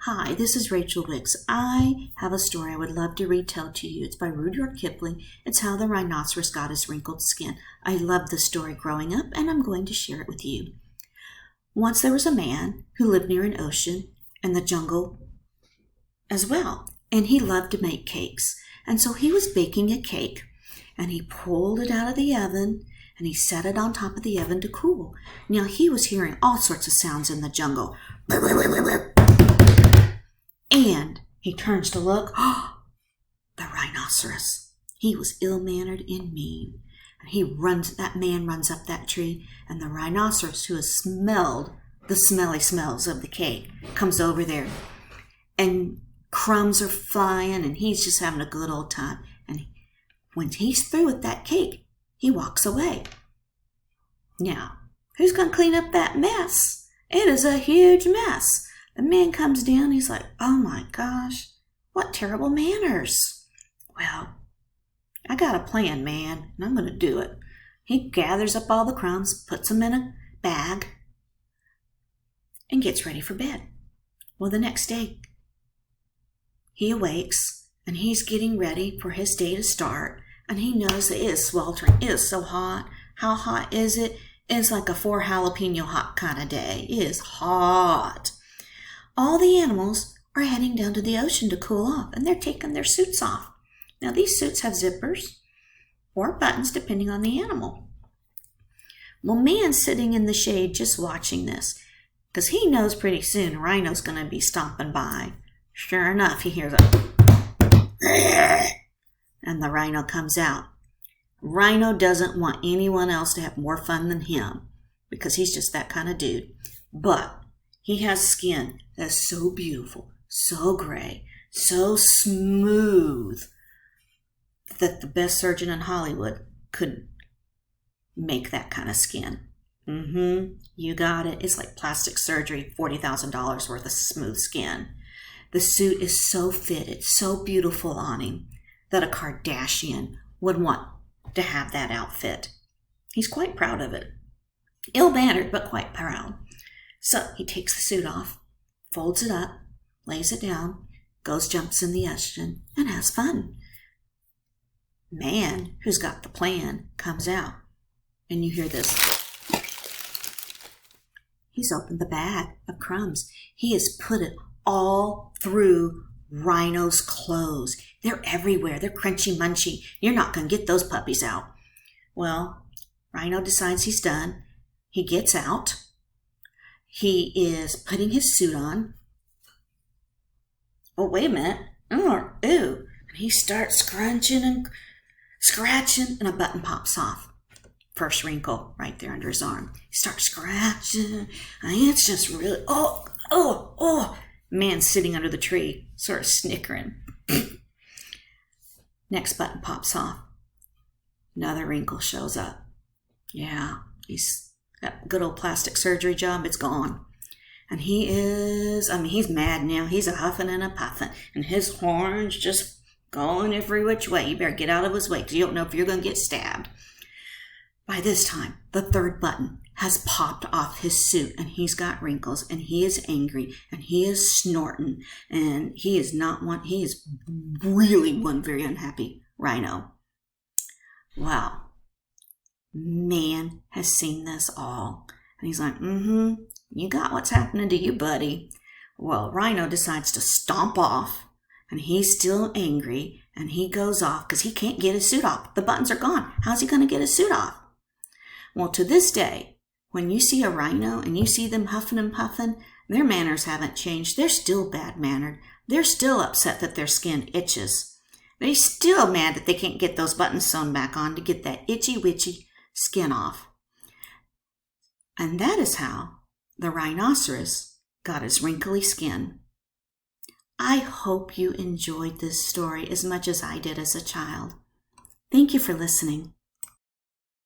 Hi, this is Rachel Wicks. I have a story I would love to retell to you. It's by Rudyard Kipling. It's How the Rhinoceros Got His Wrinkled Skin. I loved the story growing up, and I'm going to share it with you. Once there was a man who lived near an ocean and the jungle as well, and he loved to make cakes. And so he was baking a cake, and he pulled it out of the oven, and he set it on top of the oven to cool. Now, he was hearing all sorts of sounds in the jungle. And he turns to look. Oh, the rhinoceros. He was ill-mannered and mean. And that man runs up that tree, and the rhinoceros, who has smelled the smelly smells of the cake, comes over there. And crumbs are flying, and he's just having a good old time. And when he's through with that cake, he walks away. Now, who's going to clean up that mess? It is a huge mess. The man comes down, he's like, oh my gosh, what terrible manners. Well, I got a plan, man, and I'm going to do it. He gathers up all the crumbs, puts them in a bag, and gets ready for bed. Well, the next day, he awakes, and he's getting ready for his day to start, and he knows that it is sweltering. It is so hot. How hot is it? It's like a 4 jalapeno hot kind of day. It is hot. All the animals are heading down to the ocean to cool off, and they're taking their suits off. Now, these suits have zippers or buttons, depending on the animal. Well, man's sitting in the shade just watching this, because he knows pretty soon Rhino's going to be stomping by. Sure enough, he hears a and the rhino comes out. Rhino doesn't want anyone else to have more fun than him, because he's just that kind of dude. But he has skin that's so beautiful, so gray, so smooth, that the best surgeon in Hollywood could make that kind of skin. You got it. It's like plastic surgery, $40,000 worth of smooth skin. The suit is so fitted, so beautiful on him, that a Kardashian would want to have that outfit. He's quite proud of it. Ill-mannered, but quite proud. So he takes the suit off, folds it up, lays it down, jumps in the ocean, and has fun. Man, who's got the plan, comes out, and you hear this. He's opened the bag of crumbs. He has put it all through Rhino's clothes. They're everywhere. They're crunchy munchy. You're not going to get those puppies out. Well, Rhino decides he's done. He gets out. He is putting his suit on. Oh, wait a minute. Ew. And he starts scrunching and scratching, and a button pops off. First wrinkle right there under his arm. He starts scratching. And it's just really, man's sitting under the tree, sort of snickering. Next button pops off. Another wrinkle shows up. Yeah, that good old plastic surgery job, it's gone. And he's mad now. He's a huffing and a puffing. And his horns just going every which way. You better get out of his way, because you don't know if you're going to get stabbed. By this time, the third button has popped off his suit, and he's got wrinkles, and he is angry, and he is snorting, and he is really one very unhappy rhino. Well, man has seen this all, and he's like, you got what's happening to you, buddy. Well, Rhino decides to stomp off, and he's still angry, and he goes off because he can't get his suit off. The buttons are gone. How's he going to get his suit off? Well, to this day, when you see a rhino and you see them huffing and puffing, their manners haven't changed. They're still bad-mannered. They're still upset that their skin itches. They're still mad that they can't get those buttons sewn back on to get that itchy-witchy skin off. And that is how the rhinoceros got his wrinkly skin. I hope you enjoyed this story as much as I did as a child. Thank you for listening.